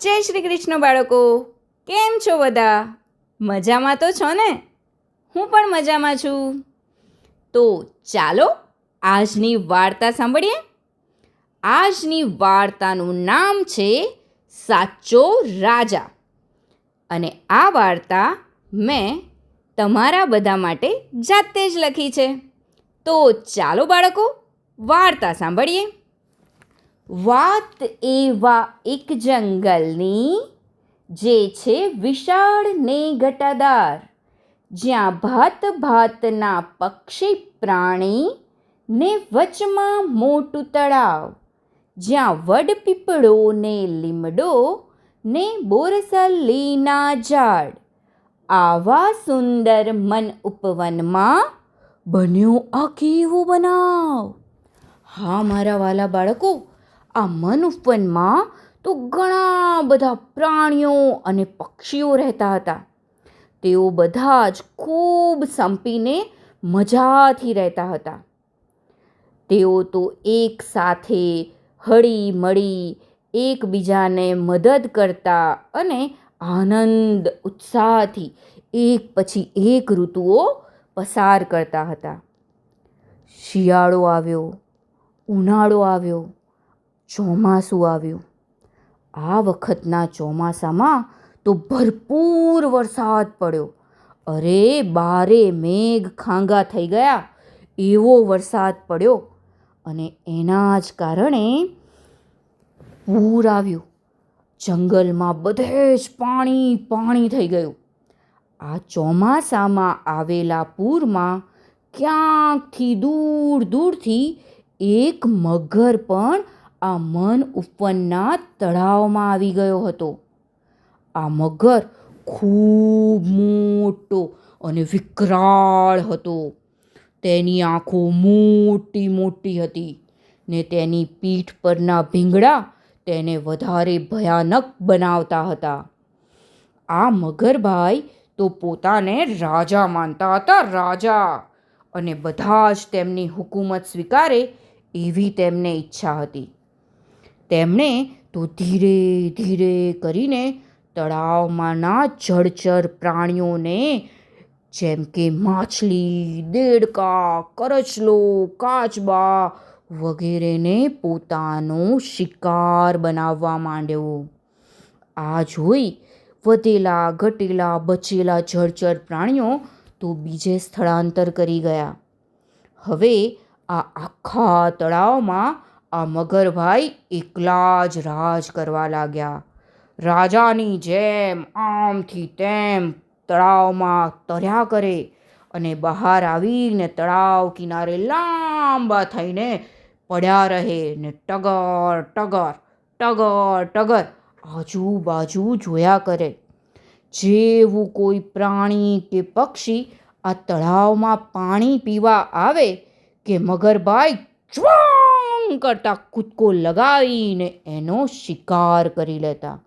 જય શ્રી કૃષ્ણ બાળકો, કેમ છો બધા? મજામાં તો છો ને? હું પણ મજામાં છું. તો ચાલો આજની વાર્તા સાંભળીએ. આજની વાર્તાનું નામ છે સાચો રાજા. અને આ વાર્તા મેં તમારા બધા માટે જાતે જ લખી છે. તો ચાલો બાળકો, વાર્તા સાંભળીએ. વાત એવા એક જંગલની, જે છે વિશાળ ને ઘટાદાર, જ્યાં ભાત ભાતના પક્ષી પ્રાણી ને વચમાં મોટું તળાવ, જ્યાં વડપીપળો ને લીમડો ને બોરસલીના ઝાડ, આવા સુંદર મન ઉપવનમાં બન્યો આ કેવો બનાવ. હા મારા વાલા બાળકો, આ મન ઉપવનમાં તો ઘણા બધા પ્રાણીઓ અને પક્ષીઓ રહેતા હતા. તેઓ બધા જ ખૂબ સંપીને મજાથી રહેતા હતા. તેઓ તો એક સાથે હળી મળી એકબીજાને મદદ કરતા અને આનંદ ઉત્સાહથી એક પછી એક ઋતુઓ પસાર કરતા હતા. શિયાળો આવ્યો, ઉનાળો આવ્યો, ચોમાસું આવ્યું. આ વખતના ચોમાસામાં તો ભરપૂર વરસાદ પડ્યો. અરે બારે મેઘ ખાંગા થઈ ગયા એવો વરસાદ પડ્યો. અને એના જ કારણે પૂર આવ્યું. જંગલમાં બધે જ પાણી થઈ ગયું. આ ચોમાસામાં આવેલા પૂરમાં ક્યાંકથી દૂરથી એક મગર પણ આ મન ઉપવનના તળાવમાં આવી ગયો હતો. આ મગર ખૂબ મોટો અને વિકરાળ હતો. તેની આંખો મોટી મોટી હતી ને તેની પીઠ પરના ભીંગડા તેને વધારે ભયાનક બનાવતા હતા. આ મગરભાઈ તો પોતાને રાજા માનતા હતા, રાજા. અને બધા જ તેમની હુકુમત સ્વીકારે એવી તેમને ઈચ્છા હતી. તેમણે તો ધીરે ધીરે કરીને તળાવમાંના જળચર પ્રાણીઓને, જેમ કે માછલી, દેડકા, કરચલો, કાચબા વગેરેને પોતાનો શિકાર બનાવવા માંડ્યો. આ જોઈ વધેલા ઘટેલા બચેલા જળચર પ્રાણીઓ તો બીજે સ્થળાંતર કરી ગયા. હવે આ આખા તળાવમાં આ મગરભાઈ એકલા જ રાજ કરવા લાગ્યા. રાજાની જેમ આમથી તેમ તળાવમાં તર્યા કરે અને બહાર આવીને તળાવ કિનારે લાંબા થઈને પડ્યા રહે ને ટગર ટગર ટગર ટગર આજુબાજુ જોયા કરે. જેવું કોઈ પ્રાણી કે પક્ષી આ તળાવમાં પાણી પીવા આવે કે મગરભાઈ જ્વાંગ કરતા કૂદકો લગાવીને એનો શિકાર કરી લેતા.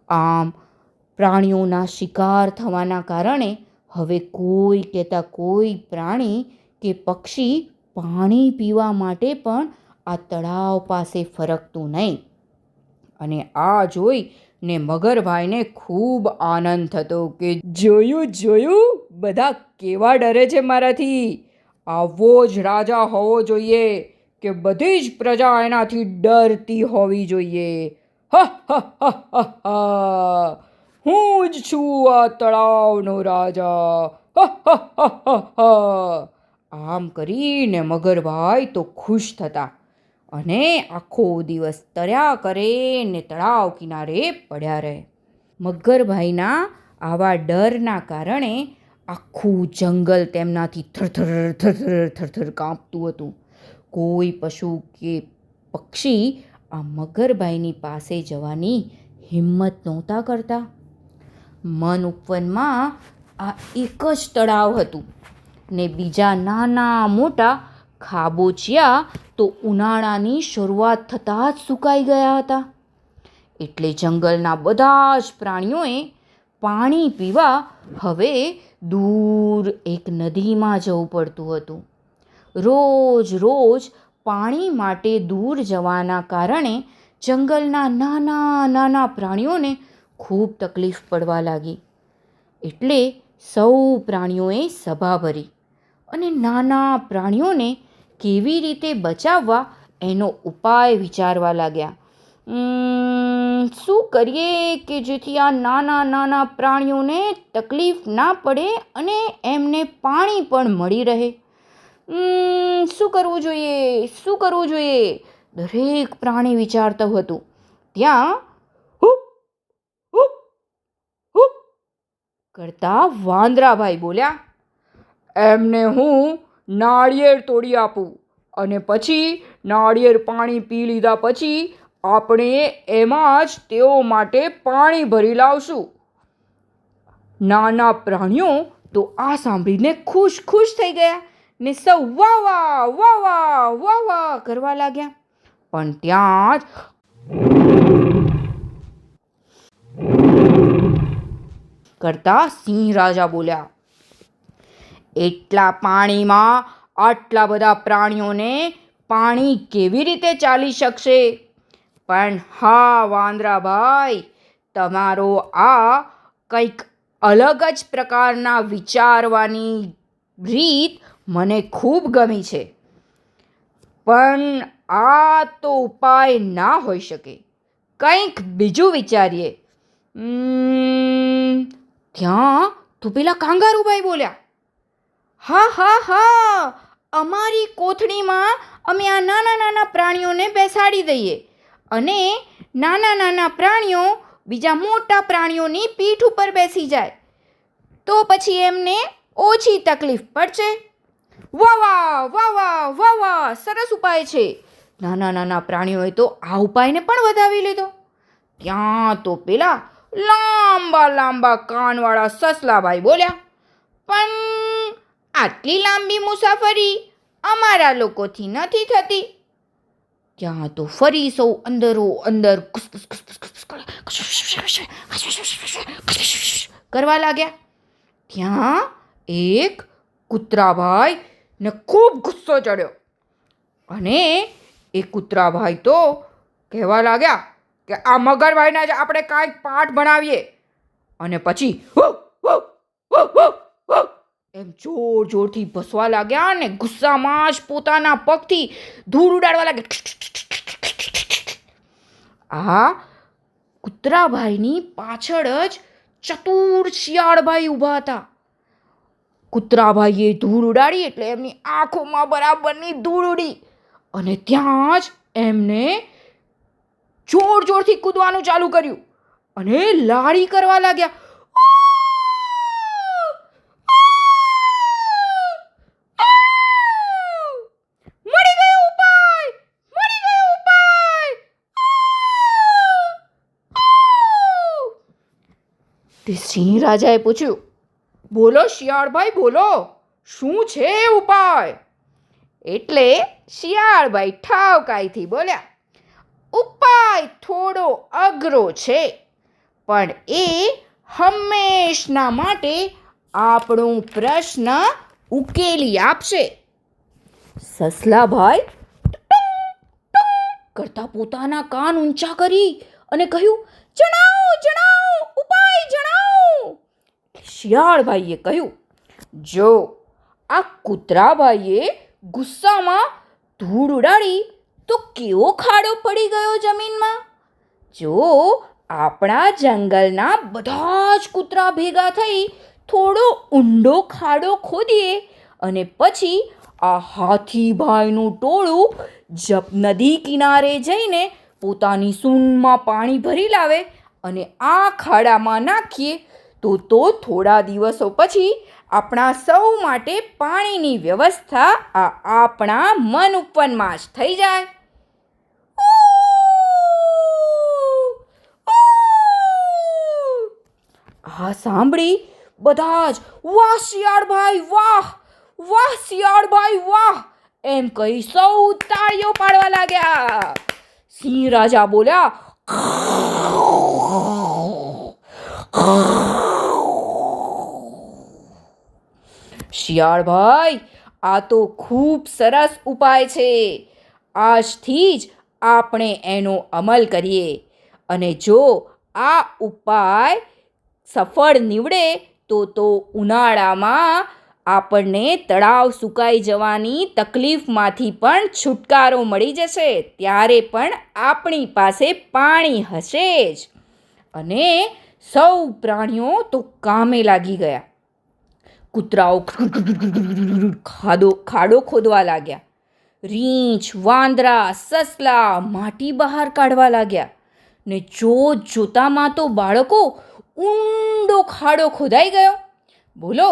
આમ પ્રાણીઓના શિકાર થવાના કારણે હવે કોઈ પ્રાણી કે પક્ષી પાણી પીવા માટે પણ આ તળાવ પાસે ફરકતું નહીં. અને આ જોઈ ને મગરભાઈને ખૂબ આનંદ થતો કે જોયું બધા કેવા ડરે છે મારાથી. આવો જ રાજા હોવો જોઈએ કે બધી જ પ્રજા એનાથી ડરતી હોવી જોઈએ. હું જ છું આ તળાવનો રાજા. આમ કરીને મગરભાઈ તો ખુશ થતા અને આખો દિવસ તર્યા કરે ને તળાવ કિનારે પડ્યા રહે. મગરભાઈના આવા ડરના કારણે આખું જંગલ તેમનાથી થરથર કાંપતું હતું. કોઈ પશુ કે પક્ષી આ મગરભાઈની પાસે જવાની હિંમત નહોતા કરતા. મન ઉપવનમાં આ એક જ તળાવ હતું ને બીજા નાના મોટા ખાબોચિયા તો ઉનાળાની શરૂઆત થતાં જ સુકાઈ ગયા હતા. એટલે જંગલના બધા જ પ્રાણીઓએ પાણી પીવા હવે દૂર એક નદીમાં જવું પડતું હતું. રોજ પાણી માટે દૂર જવાના કારણે જંગલના નાના નાના પ્રાણીઓને ખૂબ તકલીફ પડવા લાગી. એટલે સૌ પ્રાણીઓએ સભા ભરી અને નાના પ્રાણીઓને કેવી રીતે બચાવવા એનો ઉપાય વિચારવા લાગ્યા. શું કરીએ કે જેથી આ નાના નાના પ્રાણીઓને તકલીફ ના પડે અને એમને પાણી પણ મળી રહે? શું કરવું જોઈએ? દરેક પ્રાણી વિચારતું હતું. ત્યાં હુપ હુપ હુપ કરતા વાંદરાભાઈ બોલ્યા, એમને હું નાળિયેર તોડી આપું અને પછી નાળિયેર પાણી પી લીધા પછી આપણે એમાં જ તેઓ માટે પાણી ભરી લાવશું. નાના પ્રાણીઓ તો આ સાંભળીને ખુશ થઈ ગયા ને સૌ વાહ વાહ વાહ વાહ વાહ વાહ કરવા લાગ્યા. પણ ત્યાં જ કરતા સિંહ રાજા બોલ્યા, એટલા પાણીમાં આટલા બધા પ્રાણીઓને પાણી કેવી રીતે ચાલી શકશે? પણ હા વાંદરાભાઈ, તમારો આ કંઈક અલગ જ પ્રકારના વિચારવાની રીત મને ખૂબ ગમી છે. પણ આ તો ઉપાય ના હોઈ શકે. કંઈક બીજું વિચારીએ. ત્યાં તો પેલા કાંગારુભાઈ બોલ્યા, હા, અમારી કોથળીમાં અમે આ નાના નાના પ્રાણીઓને બેસાડી દઈએ અને નાના નાના પ્રાણીઓ બીજા મોટા પ્રાણીઓની પીઠ ઉપર બેસી જાય તો પછી એમને ઓછી તકલીફ પડશે. વાહ વાહ, સરસ ઉપાય છે. નાના નાના પ્રાણીઓએ તો આ ઉપાયને પણ વધાવી લીધો. ત્યાં તો પેલા લાંબા લાંબા કાનવાળા સસલાભાઈ બોલ્યા, પણ આટલી લાંબી મુસાફરી અમારા લોકોથી નથી થતી. ત્યાં તો ફરી સૌ અંદરો અંદર કરવા લાગ્યા. ત્યાં એક કૂતરાભાઈ ને ખૂબ ગુસ્સો ચડ્યો અને એ કૂતરાભાઈ તો કહેવા લાગ્યા કે આ મગરભાઈના જ આપણે કાંઈક પાઠ ભણાવીએ. અને પછી એમ જોરથી ભસવા લાગ્યા અને ગુસ્સામાં જ પોતાના પગથી ધૂળ ઉડાડવા લાગ્યા. આ કૂતરાભાઈની પાછળ જ ચતુર શિયાળભાઈ ઊભા હતા. કૂતરાભાઈએ ધૂળ ઉડાડી એટલે એમની આંખોમાં બરાબરની ધૂળ ઉડી અને ત્યાં જ એમને જોરથી કૂદવાનું ચાલુ કર્યું અને લાડી કરવા લાગ્યા. મળી ગયો ઉપાય. તે સિંહ રાજાએ પૂછ્યું, બોલો શિયાળભાઈ, બોલો, શું છે ઉપાય? એટલે શિયાળભાઈ ઠાવકાઈથી બોલ્યા, ઉપાય થોડો અઘરો છે પણ એ હંમેશના માટે આપણો પ્રશ્ન ઉકેલી આપશે. સસલાભાઈ કરતા પોતાના કાન ઊંચા કરી અને કહ્યું, જણાવો, ઉપાય જણાવો. શિયાળભાઈએ કહ્યું, જો આ કૂતરાભાઈએ ગુસ્સામાં ધૂળ ઉડાડી તો કેવો ખાડો પડી ગયો જમીનમાં. જો આપણા જંગલના બધા જ કૂતરા ભેગા થઈ થોડો ઊંડો ખાડો ખોદીએ અને પછી આ હાથીભાઈનું ટોળું નદી કિનારે જઈને પોતાની સૂંઢમાં પાણી ભરી લાવે અને આ ખાડામાં નાખીએ તો થોડા દિવસો પછી આપણા સૌ માટે પાણીની વ્યવસ્થા આપણા મન ઉપવનમાં જ થઈ જાય. આ સાંભળી બધા જ વાહ શિયાળભાઈ વાહ એમ કહી સૌ તાળીઓ પાડવા લાગ્યા. સિંહ રાજા બોલ્યા, શિયાળભાઈ, આ તો ખૂબ સરસ ઉપાય છે. આજથી જ આપણે એનો અમલ કરીએ અને જો આ ઉપાય સફળ નીવડે તો ઉનાળામાં આપણને તળાવ સુકાઈ જવાની તકલીફમાંથી પણ છુટકારો મળી જશે. ત્યારે પણ આપણી પાસે પાણી હશે જ. અને સૌ પ્રાણીઓ તો કામે લાગી ગયા. કૂતરાઓ ખાડો ખોદવા લાગ્યા. રીંછ, વાંદરા, સસલા માટી બહાર કાઢવા લાગ્યા. ને જોતામાં તો બાળકો ઊંડો ખાડો ખોદાઈ ગયો. બોલો,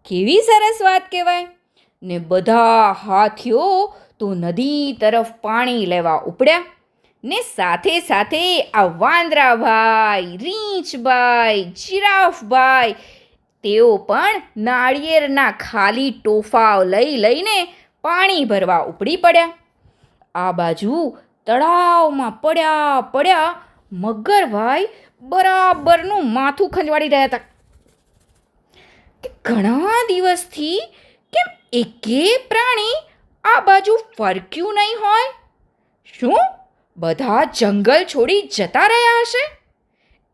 કેવી સરસ વાત કહેવાય. ને બધા હાથીઓ તો નદી તરફ પાણી લેવા ઉપડ્યા. ને સાથે સાથે આ વાંદરાભાઈ, રીંછભાઈ, જીરાફભાઈ તેઓ પણ નાળિયેરના ખાલી ટોફા લઈને પાણી ભરવા ઉપડી પડ્યા. આ બાજુ તળાવમાં પડ્યા મગરભાઈ બરાબરનું માથું ખંજવાળી રહ્યા હતા કે ઘણા દિવસથી કેમ એકે પ્રાણી આ બાજુ ફરક્યું નહીં હોય. શું બધા જંગલ છોડી જતા રહ્યા હશે?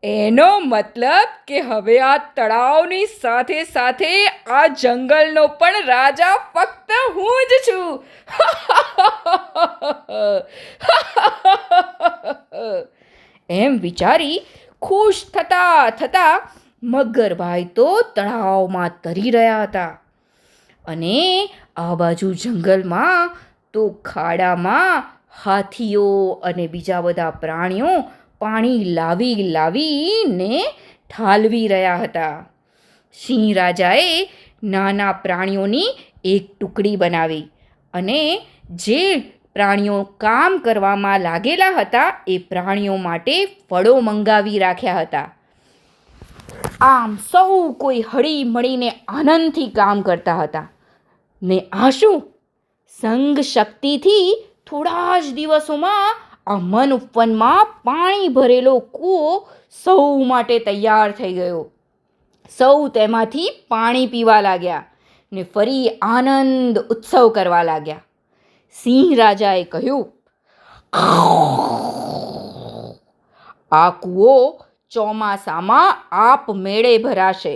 એનો મતલબ કે હવે આ તળાવની સાથે સાથે આ જંગલનો પણ રાજા ફક્ત હું જ છું. એમ વિચારી ખુશ થતા મગરભાઈ તો તળાવમાં તરી રહ્યા હતા. અને આ બાજુ જંગલમાં તો ખાડામાં હાથીઓ અને બીજા બધા પ્રાણીઓ પાણી લાવીને ઠાલવી રહ્યા હતા. સિંહ રાજાએ નાના પ્રાણીઓની એક ટુકડી બનાવી અને જે પ્રાણીઓ કામ કરવામાં લાગેલા હતા એ પ્રાણીઓ માટે ફળો મંગાવી રાખ્યા હતા. આમ સૌ કોઈ હળી મળીને આનંદથી કામ કરતા હતા. ને આ શું, સંઘ શક્તિથી થોડા જ દિવસોમાં આ મન ઉપવનમાં પાણી ભરેલો કૂવો સૌ માટે તૈયાર થઈ ગયો. સૌ તેમાંથી પાણી પીવા લાગ્યા ને ફરી આનંદ ઉત્સવ કરવા લાગ્યા. સિંહ રાજાએ કહ્યું, આ કૂવો ચોમાસામાં આપમેળે ભરાશે,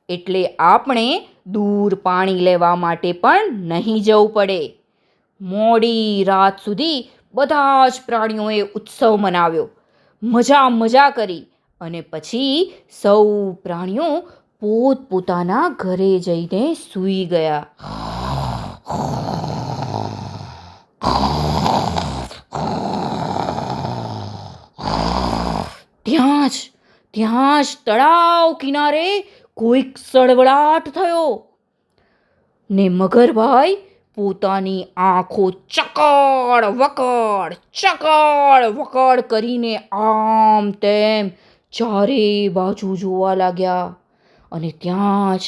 એટલે આપણે દૂર પાણી લેવા માટે પણ નહીં જવું પડે. મોડી રાત સુધી બધા જ પ્રાણીઓએ ઉત્સવ મનાવ્યો, મજા કરી અને પછી સૌ પ્રાણીઓ પોતપોતાના ઘરે જઈને સૂઈ ગયા. ત્યાં જ તળાવ કિનારે કોઈક સળવળાટ થયો ને મગરભાઈ પોતાની આંખો ચકડ વકડ કરીને આમ તેમ ચારે બાજુ જોવા લાગ્યા. અને ત્યાં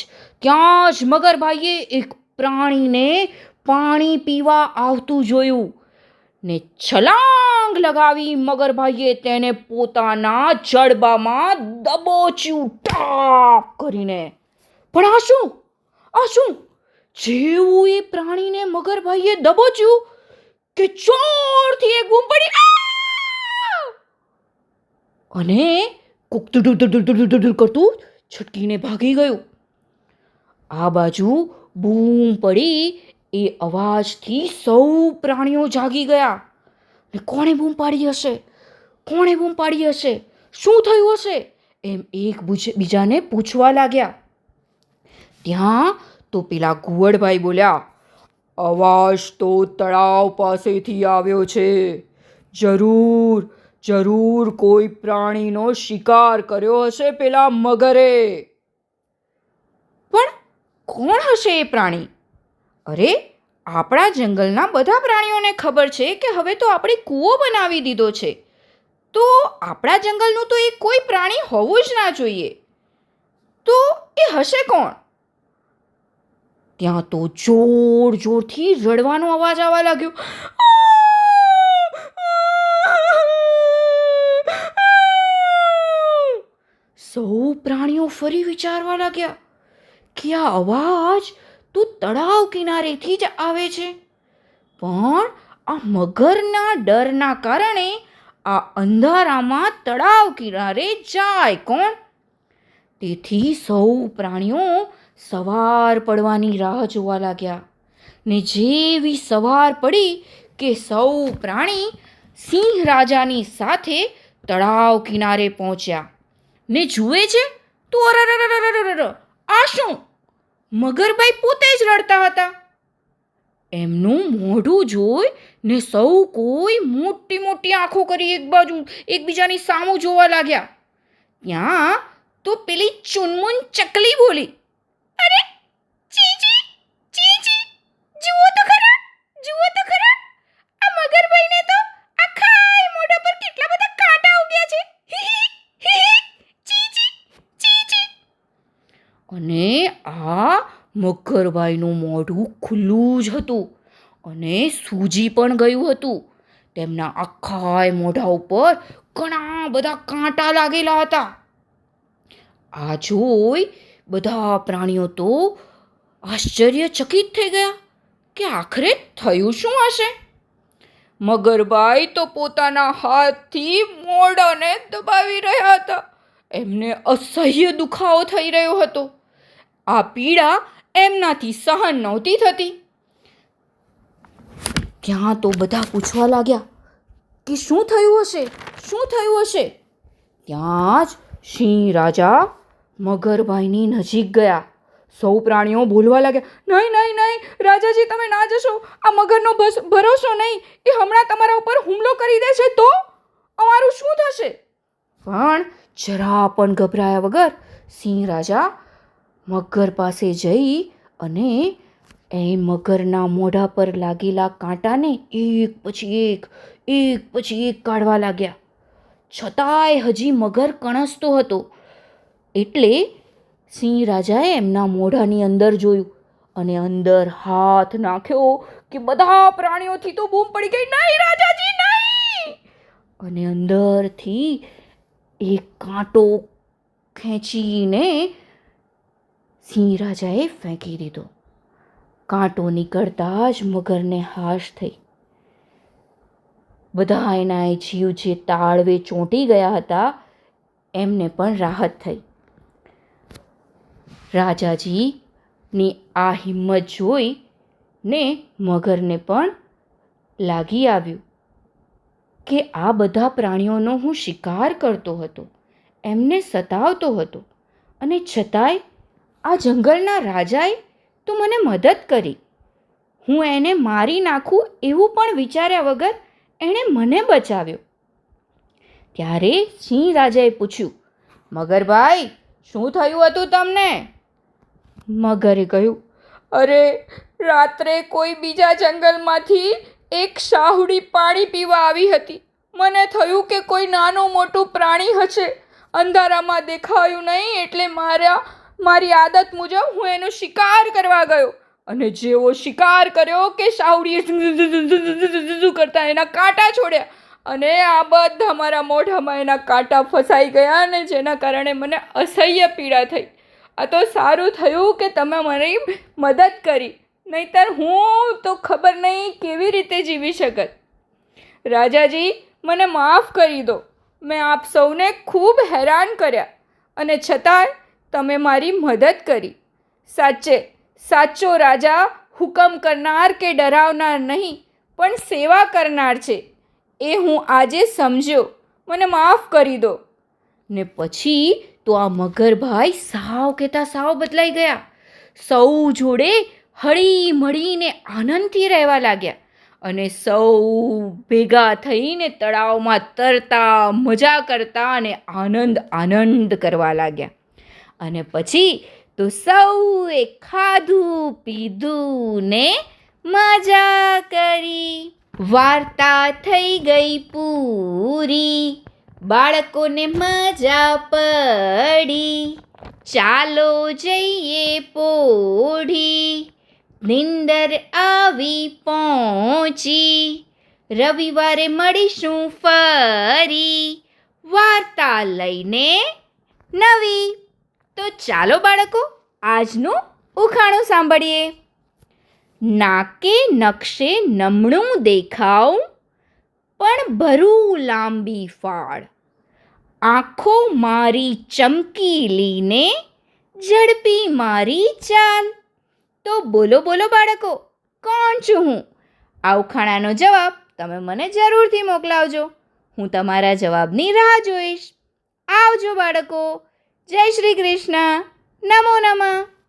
જ મગરભાઈએ એક પ્રાણીને પાણી પીવા આવતું જોયું ને છલાંગ લગાવી મગરભાઈએ તેને પોતાના જડબામાં દબોચ્યું ટાપ કરીને. પણ આ શું? જેવું એ પ્રાણીને મગરભાઈએ દબોચ્યું કે જોરથી એક બૂમ પડી અને કુકતું કરતું છટકીને ભાગી ગયું. આ બાજુ બૂમ પડી એ અવાજથી સૌ પ્રાણીઓ જાગી ગયા. કોણે બૂમ પાડી હશે? શું થયું હશે? એમ એક બીજાને પૂછવા લાગ્યા. ત્યાં તો પેલા ઘુવડભાઈ બોલ્યા, અવાજ તો તળાવ પાસેથી આવ્યો છે. જરૂર કોઈ પ્રાણીનો શિકાર કર્યો હશે પેલા મગરે. પણ કોણ હશે એ પ્રાણી? અરે, આપણા જંગલના બધા પ્રાણીઓને ખબર છે કે હવે તો આપણે કૂવો બનાવી દીધો છે, તો આપણા જંગલનું તો એ કોઈ પ્રાણી હોવું જ ના જોઈએ. તો એ હશે કોણ? ત્યાં તો જોરથી રડવાનો અવાજ આવવા લાગ્યો. સૌ પ્રાણીઓ ફરી વિચારવા લાગ્યા કે આ અવાજ તો તળાવ કિનારેથી જ આવે છે, પણ આ મગરના ડરના કારણે આ અંધારામાં તળાવ કિનારે જાય કોણ? તેથી સૌ પ્રાણીઓ સવાર પડવાની રાહ જોવા લાગ્યા. ને જેવી સવાર પડી કે સૌ પ્રાણી સિંહ રાજાની સાથે તળાવ કિનારે પહોંચ્યા. ને જુએ છે તો આ શું? મગરભાઈ પોતે જ રડતા હતા. એમનું મોઢું જોઈ ને સૌ કોઈ મોટી મોટી આંખો કરી એકબીજાની સામું જોવા લાગ્યા. ત્યાં તો પેલી ચુનમુન ચકલી બોલી, અરે ચીચી ચીચી, જુઓ તો ખરા, જુઓ તો ખરા, આ મગરભાઈને તો આખા મોઢા પર કેટલા બધા કાંટા ઉગ્યા છે. ચીચી ચીચી. અને આ મગરભાઈનું મોઢું ખુલ્લું જ હતું અને સૂજી પણ ગયું હતું. તેમના આખા મોઢા ઉપર ઘણા બધા કાંટા લાગેલા હતા. આ જોઈ બધા પ્રાણીઓ તો આશ્ચર્યચકિત થઈ ગયા કે આખરે થયું શું હશે. મગરભાઈ તો પોતાના હાથથી મોઢાને દબાવી રહ્યા હતા. એમને અસહ્ય દુખાવો થઈ રહ્યો હતો. આ પીડા એમનાથી સહન નહોતી થતી. ત્યાં તો બધા પૂછવા લાગ્યા કે શું થયું હશે, શું થયું હશે. ત્યાં જ સિંહ રાજા મગરભાઈની નજીક ગયા. સૌ પ્રાણીઓ બોલવા લાગ્યા, નહીં નહીં નહીં, રાજાજી તમે ના જશો. આ મગરનો ભરોસો નહીં, એ હમણાં તમારા ઉપર હુમલો કરી દે છે તો અમારું શું થશે? પણ જરા પણ ગભરાયા વગર સિંહ રાજા મગર પાસે જઈ અને એ મગરના મોઢા પર લાગેલા કાંટાને એક પછી એક કાઢવા લાગ્યા. છતાંય હજી મગર કણસતો હતો. એટલે સિંહ રાજાએ એમના મોઢાની અંદર જોયું અને અંદર હાથ નાખ્યો કે બધા પ્રાણીઓથી તો બૂમ પડી ગઈ, નહીં રાજાજી નહીં. અને અંદરથી એક કાંટો ખેંચીને સિંહ રાજાએ ફેંકી દીધો. કાંટો નીકળતા જ મગરને હાશ થઈ. બધા એના જીવ જે તાળવે ચોંટી ગયા હતા એમને પણ રાહત થઈ. રાજાજીની આ હિંમત જોઈ ને મગરને પણ લાગી આવ્યું કે આ બધા પ્રાણીઓનો હું શિકાર કરતો હતો, એમને સતાવતો હતો, અને છતાંય આ જંગલના રાજાએ તો મને મદદ કરી. હું એને મારી નાખું એવું પણ વિચાર્યા વગર એણે મને બચાવ્યો. ત્યારે સિંહ રાજાએ પૂછ્યું, મગરભાઈ શું થયું હતું તમને? મગરે કહ્યું, અરે રાત્રે કોઈ બીજા જંગલમાંથી એક શાહુડી પાણી પીવા આવી હતી. મને થયું કે કોઈ નાનું મોટું પ્રાણી હશે. અંધારામાં દેખાયું નહીં એટલે મારી આદત મુજબ હું એનો શિકાર કરવા ગયો. અને જેવો શિકાર કર્યો કે શાહુડીએ કરતા એના કાંટા છોડ્યા અને આ બધા મારા મોઢામાં એના કાંટા ફસાઈ ગયા અને જેના કારણે મને અસહ્ય પીડા થઈ. આ તો સારું થયું કે તમે મારી મદદ કરી, નહીંતર હું તો ખબર નહીં કેવી રીતે જીવી શકત. રાજાજી મને માફ કરી દો. મેં આપ સૌને ખૂબ હેરાન કર્યા અને છતાંય તમે મારી મદદ કરી. સાચો રાજા હુકમ કરનાર કે ડરાવનાર નહીં પણ સેવા કરનાર છે, એ હું આજે સમજ્યો. મને માફ કરી દો. ને પછી તો આ મગરભાઈ સાવ કહેતા સાવ બદલાઈ ગયા. સૌ જોડે હળી મળીને આનંદથી રહેવા લાગ્યા અને સૌ ભેગા થઈને તળાવમાં તરતા, મજા કરતા અને આનંદ કરવા લાગ્યા. અને પછી તો સૌએ ખાધું પીધું ને મજા કરી. વાર્તા થઈ ગઈ પૂરી, બાળકોને મજા પડી. ચાલો જઈએ પોઢી, નિંદર આવી પહોંચી. રવિવારે મળીશું ફરી, વાર્તા લઈને નવી. તો ચાલો બાળકો આજનું ઉખાણું સાંભળીએ. નાકે નકશે નમણું દેખાઉં, પણ ભરું લાંબી ફાળ. આંખો મારી ચમકીલીને, ઝડપી મારી ચાલ. તો બોલો બોલો બાળકો, કોણ છું હું? આ ઉખાણાનો જવાબ તમે મને જરૂરથી મોકલાવજો. હું તમારા જવાબની રાહ જોઈશ. આવજો બાળકો. જય શ્રી કૃષ્ણ. નમો નમઃ.